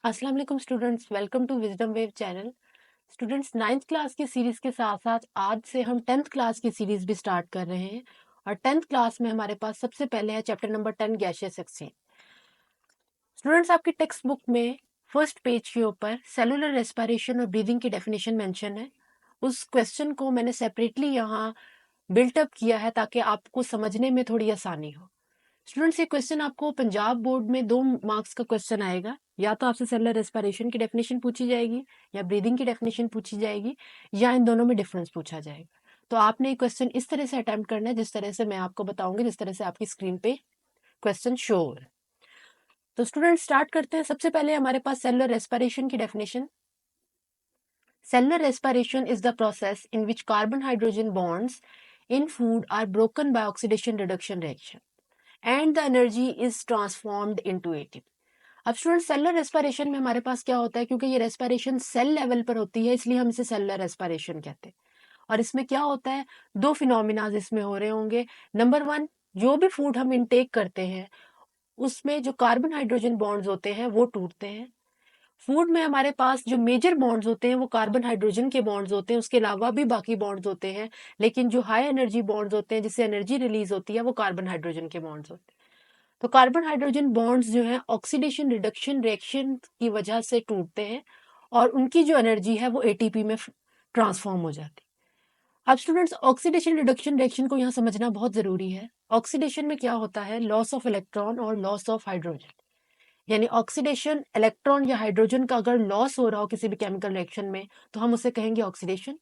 अस्सलाम वालेकुम students, welcome to wisdom wave channel. Students, ninth class की सीरीज के साथ साथ आज से हम 10th क्लास की सीरीज भी स्टार्ट कर रहे हैं। और 10th क्लास में हमारे पास सबसे पहले है chapter number 10, gaseous exchange. Students, आपकी टेक्स्ट बुक में फर्स्ट पेज के ऊपर सेलुलर रेस्पिरेशन और ब्रीदिंग की डेफिनेशन मेंशन है। उस क्वेश्चन को मैंने सेपरेटली यहाँ बिल्टअप किया है ताकि आपको समझने में थोड़ी आसानी हो। स्टूडेंट्स, ये क्वेश्चन आपको पंजाब बोर्ड में 2 मार्क्स का क्वेश्चन आएगा। या तो आपसे सेलुलर रेस्पिरेशन की डेफिनेशन पूछी जाएगी या ब्रीदिंग की डेफिनेशन पूछी जाएगी, या इन दोनों में डिफरेंस पूछा जाएगा। तो आपने ये क्वेश्चन इस तरह से अटेम्प्ट करना है जिस तरह से मैं आपको बताऊंगी, जिस तरह से आपकी स्क्रीन पे क्वेश्चन शो हो रहा है। तो स्टूडेंट, स्टार्ट करते हैं। सबसे पहले हमारे पास सेलुलर रेस्पिरेशन की definition. Cellular respiration is the process in which carbon hydrogen bonds in food are broken by oxidation reduction reaction and the energy is transformed into ATP. अब स्टूडेंट, सेलुलर रेस्पिरेशन में हमारे पास क्या होता है, क्योंकि ये respiration cell level पर होती है इसलिए हम इसे सेलुलर रेस्पिरेशन कहते हैं। और इसमें क्या होता है, 2 फिनोमिना इसमें हो रहे होंगे। नंबर 1, जो भी फूड हम इनटेक करते हैं उसमें जो कार्बन हाइड्रोजन बॉन्ड्स होते हैं वो टूटते हैं। फूड में हमारे पास जो मेजर बॉन्ड्स होते हैं वो कार्बन हाइड्रोजन के बॉन्ड्स होते हैं, उसके अलावा भी बाकी बॉन्ड्स होते हैं। लेकिन जो हाई एनर्जी बॉन्ड्स होते हैं जिससे एनर्जी रिलीज होती है वो कार्बन हाइड्रोजन के बॉन्ड्स होते हैं। तो कार्बन हाइड्रोजन बॉन्ड्स जो है ऑक्सीडेशन रिडक्शन रिएक्शन की वजह से टूटते हैं और उनकी जो एनर्जी है वो एटीपी में ट्रांसफॉर्म हो जाती है। अब स्टूडेंट्स, ऑक्सीडेशन रिडक्शन रिएक्शन को यहाँ समझना बहुत जरूरी है। ऑक्सीडेशन में क्या होता है, लॉस ऑफ इलेक्ट्रॉन और लॉस ऑफ हाइड्रोजन। यानी ऑक्सीडेशन, इलेक्ट्रॉन या हाइड्रोजन का अगर लॉस हो रहा हो किसी भी केमिकल रिएक्शन में तो हम उसे कहेंगे ऑक्सीडेशन।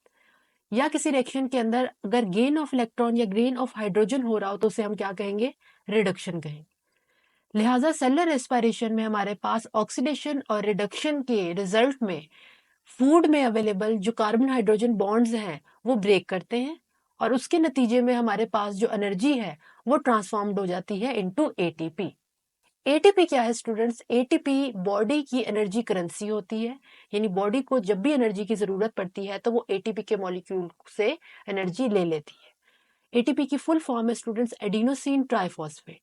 या किसी रिएक्शन के अंदर अगर गेन ऑफ इलेक्ट्रॉन या गेन ऑफ हाइड्रोजन हो रहा हो तो उसे हम क्या कहेंगे, रिडक्शन कहेंगे। लिहाजा सेलुलर रेस्पिरेशन में हमारे पास ऑक्सीडेशन और रिडक्शन के रिजल्ट में फूड में अवेलेबल जो कार्बन हाइड्रोजन बॉन्ड्स हैं वो ब्रेक करते हैं और उसके नतीजे में हमारे पास जो एनर्जी है वो ट्रांसफॉर्म्ड हो जाती है इनटू एटीपी। एटीपी क्या है स्टूडेंट्स? एटीपी बॉडी की एनर्जी करेंसी होती है। यानी बॉडी को जब भी एनर्जी की जरूरत पड़ती है तो वो एटीपी के मॉलिक्यूल से एनर्जी ले लेती है। एटीपी की फुल फॉर्म है स्टूडेंट्स एडिनोसिन ट्राइफॉस्फेट।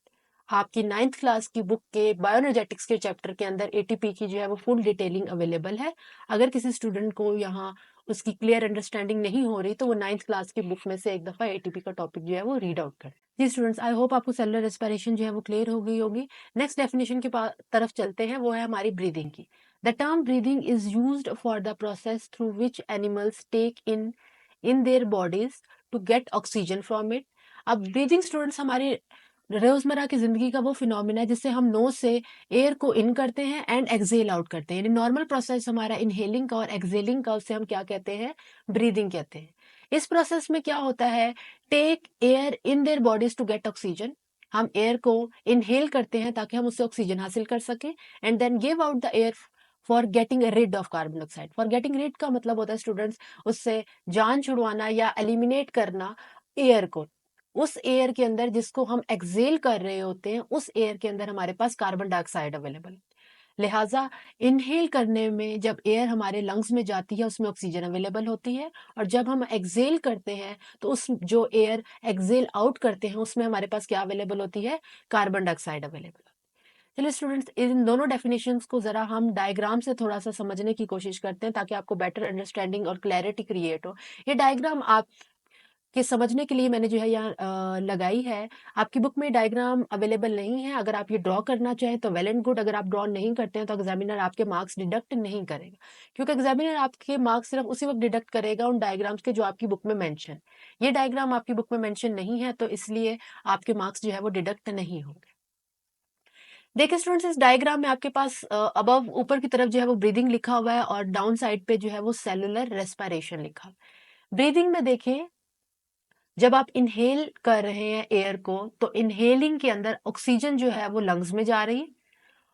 आपकी 9th क्लास की बुक के बायोएनर्जेटिक्स के चैप्टर के अंदर एटीपी की जो है वो फुल डिटेलिंग अवेलेबल है। अगर किसी स्टूडेंट को यहाँ उसकी क्लियर अंडरस्टैंडिंग नहीं हो रही तो वो 9th क्लास की बुक में से एक दफा एटीपी का टॉपिक जो है वो रीड आउट करें। जी स्टूडेंट्स, आई होप आपको सेलुलर रेस्पिरेशन जो है वो क्लियर हो गई होगी। नेक्स्ट डेफिनेशन की तरफ चलते हैं, वो है हमारी ब्रीदिंग की। The term breathing is used for the process through which animals take in their bodies to get oxygen from it. अब ब्रीदिंग स्टूडेंट्स हमारी रोजमर्रा की जिंदगी का वो फिनोमिना है जिससे हम नोज से एयर को इन करते हैं एंड एक्सेल आउट करते हैं। यानी नॉर्मल प्रोसेस हमारा इनहेलिंग का और एक्सेलिंग का, उससे हम क्या कहते हैं, ब्रीदिंग कहते हैं। इस प्रोसेस में क्या होता है, take air in their bodies to get oxygen. हम एयर को इनहेल करते हैं ताकि हम उससे ऑक्सीजन हासिल कर सकें and then give out the air for getting rid of carbon dioxide. For getting rid का मतलब होता है स्टूडेंट्स उससे जान छुड़वाना या एलिमिनेट करना एयर को। उस एयर के अंदर जिसको हम एक्सेल कर रहे होते हैं उस एयर के अंदर हमारे पास कार्बन डाइऑक्साइड अवेलेबल। लिहाजा इनहेल करने में जब एयर हमारे लंग्स में जाती है उसमें ऑक्सीजन अवेलेबल होती है और जब हम एक्सेल करते हैं तो उस जो एयर एक्सेल आउट करते हैं उसमें हमारे पास क्या अवेलेबल होती है, कार्बन डाइऑक्साइड अवेलेबल। चलिए स्टूडेंट्स, इन दोनों डेफिनेशंस को जरा हम डायग्राम से थोड़ा सा समझने की कोशिश करते हैं ताकि आपको बेटर अंडरस्टैंडिंग और क्लैरिटी क्रिएट हो। ये डायग्राम आप कि समझने के लिए मैंने जो है यहाँ लगाई है। आपकी बुक में डायग्राम अवेलेबल नहीं है। अगर आप ये ड्रॉ करना चाहें तो वेल एंड गुड, अगर आप ड्रॉ नहीं करते हैं तो एग्जामिनर आपके मार्क्स डिडक्ट नहीं करेगा, क्योंकि एग्जामिनर आपके मार्क्स सिर्फ उसी वक्त डिडक्ट करेगा उन डायग्राम्स के जो आपकी बुक में मेंशन। ये डायग्राम आपकी बुक में मेंशन नहीं है तो इसलिए आपके मार्क्स जो है वो डिडक्ट नहीं होंगे। देखिए स्टूडेंट्स, इस डायग्राम में आपके पास अबव ऊपर की तरफ जो है वो ब्रीदिंग लिखा हुआ है और डाउन साइड पे जो है वो सेलुलर रेस्पिरेशन लिखा हुआ है। ब्रीदिंग में देखिए, जब आप इनहेल कर रहे हैं एयर को तो इनहेलिंग के अंदर ऑक्सीजन जो है वो लंग्स में जा रही है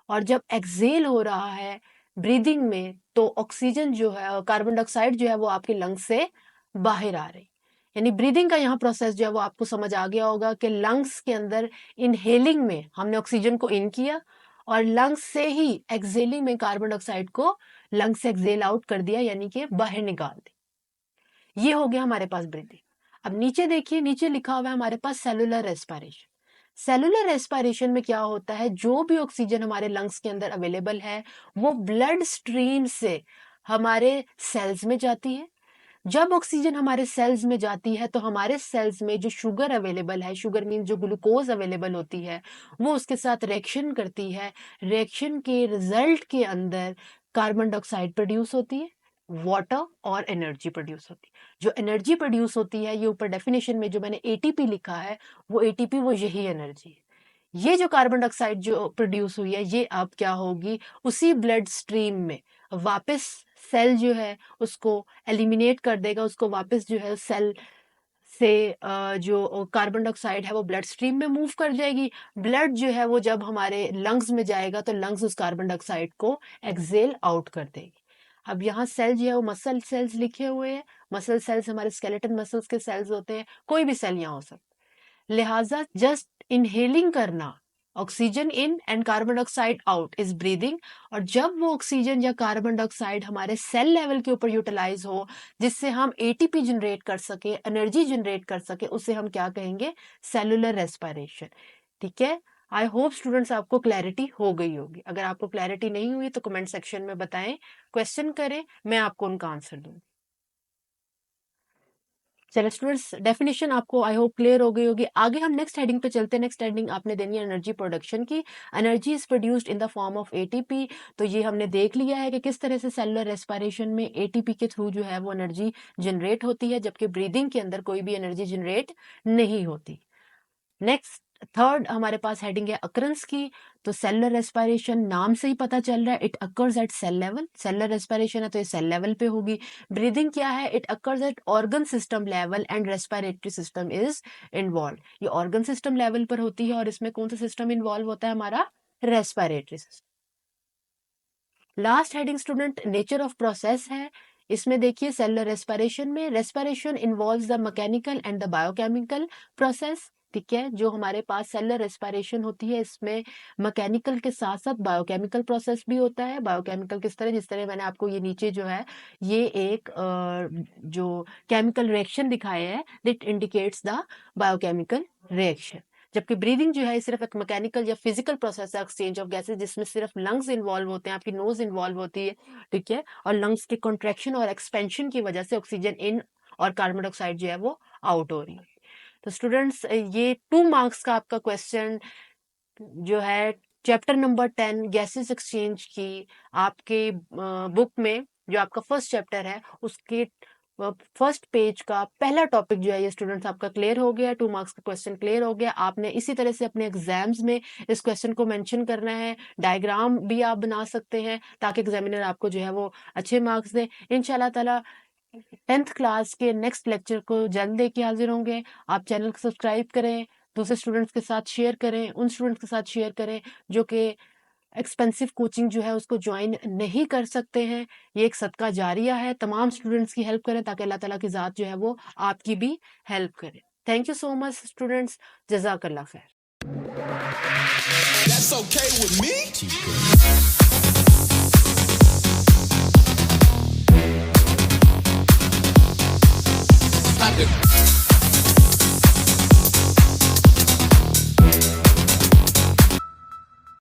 और जब एक्सेल हो रहा है ब्रीदिंग में तो ऑक्सीजन जो है, कार्बन डाइऑक्साइड जो है वो आपके लंग्स से बाहर आ रही। यानी ब्रीदिंग का यहाँ प्रोसेस जो है वो आपको समझ आ गया होगा कि लंग्स के अंदर इनहेलिंग में हमने ऑक्सीजन को इन किया और लंग्स से ही एक्सेलिंग में कार्बन डाइऑक्साइड को लंग्स से एक्सेल आउट कर दिया, यानी कि बाहर निकाल दी। ये हो गया हमारे पास ब्रीदिंग। अब नीचे देखिए, नीचे लिखा हुआ है हमारे पास सेलुलर रेस्पिरेशन। सेलुलर रेस्पिरेशन में क्या होता है, जो भी ऑक्सीजन हमारे लंग्स के अंदर अवेलेबल है वो ब्लड स्ट्रीम से हमारे सेल्स में जाती है। जब ऑक्सीजन हमारे सेल्स में जाती है तो हमारे सेल्स में जो शुगर अवेलेबल है, शुगर मीन जो ग्लूकोज अवेलेबल होती है, वो उसके साथ रिएक्शन करती है। रिएक्शन के रिजल्ट के अंदर कार्बन डाइऑक्साइड प्रोड्यूस होती है, वाटर और एनर्जी प्रोड्यूस होती है। जो एनर्जी प्रोड्यूस होती है, ये ऊपर डेफिनेशन में जो मैंने एटीपी लिखा है, वो एटीपी वो यही एनर्जी है। ये जो कार्बन डाइऑक्साइड जो प्रोड्यूस हुई है, ये अब क्या होगी, उसी ब्लड स्ट्रीम में वापस सेल जो है उसको एलिमिनेट कर देगा, उसको वापस जो है सेल से जो कार्बन डाइऑक्साइड है वो ब्लड स्ट्रीम में मूव कर जाएगी। ब्लड जो है वो जब हमारे लंग्स में जाएगा तो लंग्स उस कार्बन डाइऑक्साइड को एक्सेल आउट कर देगी। अब यहाँ सेल जो है वो मसल सेल्स लिखे हुए हैं। मसल सेल्स हमारे स्केलेटन मसल्स के सेल्स होते हैं, कोई भी सेल यहाँ हो सकता है। लिहाजा जस्ट इनहेलिंग करना, oxygen in and carbon dioxide out is breathing. और जब वो ऑक्सीजन या कार्बन डाइऑक्साइड हमारे सेल लेवल के ऊपर यूटिलाइज हो, जिससे हम एटीपी जनरेट कर सके, एनर्जी जनरेट कर सके, उसे हम क्या कहेंगे, सेलुलर रेस्पिरेशन। ठीक है, आई होप स्टूडेंट्स आपको क्लैरिटी हो गई होगी। अगर आपको क्लैरिटी नहीं हुई तो कमेंट सेक्शन में बताएं, क्वेश्चन करें, मैं आपको उनका आंसर दूंगी। चलो स्टूडेंट्स, डेफिनेशन आपको आई होप क्लियर हो गई होगी। आगे हम नेक्स्ट हेडिंग पे चलते हैं। नेक्स्ट हेडिंग आपने देनी है एनर्जी प्रोडक्शन की। Energy is produced in the form of ATP. तो ये हमने देख लिया है कि किस तरह से सेलुलर रेस्पिरेशन में एटीपी के थ्रू जो है वो एनर्जी जनरेट होती है, जबकि ब्रीदिंग के अंदर कोई भी एनर्जी जनरेट नहीं होती। नेक्स्ट थर्ड हमारे पास हेडिंग है अकरेंस की। तो सेलुलर रेस्पिरेशन नाम से ही पता चल रहा है, it occurs at cell level. Cellular respiration है तो ये सेल लेवल पे होगी। ब्रीदिंग क्या है, it occurs eight organ system level and respiratory system is involve. ये ऑर्गन सिस्टम लेवल पर होती है और इसमें कौन सा सिस्टम इन्वॉल्व होता है, हमारा respiratory system. Last heading student nature of process है। इसमें देखिए सेलुलर रेस्पिरेशन में respiration involves the mechanical and the biochemical process. ठीक है, जो हमारे पास सेलुलर रेस्पिरेशन होती है इसमें मैकेनिकल के साथ साथ बायोकेमिकल प्रोसेस भी होता है। बायोकेमिकल किस तरह, जिस तरह मैंने आपको ये नीचे जो है ये एक जो केमिकल रिएक्शन दिखाए हैं, that indicates the biochemical reaction. जबकि ब्रीदिंग जो है सिर्फ एक मैकेनिकल या फिजिकल प्रोसेस है, एक्सचेंज ऑफ गैसेस, जिसमें सिर्फ लंग्स इन्वॉल्व होते हैं, आपकी नोज इन्वॉल्व होती है। ठीक है, और लंग्स के कॉन्ट्रैक्शन और एक्सपेंशन की वजह से ऑक्सीजन इन और कार्बन डाइऑक्साइड जो है वो आउट हो रही है। तो स्टूडेंट्स, ये 2 मार्क्स का आपका क्वेश्चन जो है चैप्टर नंबर 10 गैसेस एक्सचेंज की आपके बुक में जो आपका फर्स्ट चैप्टर है उसके फर्स्ट पेज का पहला टॉपिक जो है ये स्टूडेंट्स आपका क्लियर हो गया। 2 मार्क्स का क्वेश्चन क्लियर हो गया। आपने इसी तरह से अपने एग्जाम्स में इस क्वेश्चन को मेंशन करना है। डायग्राम भी आप बना सकते हैं ताकि एग्जामिनर आपको जो है वो अच्छे मार्क्स दे। इंशाल्लाह ताला 10th क्लास के नेक्स्ट लेक्चर को जल्द लेके हाजिर होंगे। आप चैनल को सब्सक्राइब करें, दूसरे स्टूडेंट्स के साथ शेयर करें, उन स्टूडेंट्स के साथ शेयर करें जो कि एक्सपेंसिव कोचिंग जो है उसको ज्वाइन नहीं कर सकते हैं। ये एक सदका जारिया है, तमाम स्टूडेंट्स की हेल्प करें ताकि अल्लाह ताला की ज़ात जो है वो आपकी भी हेल्प करे। Thank you so much students, जज़ाकल्लाह खैर। That's okay with me.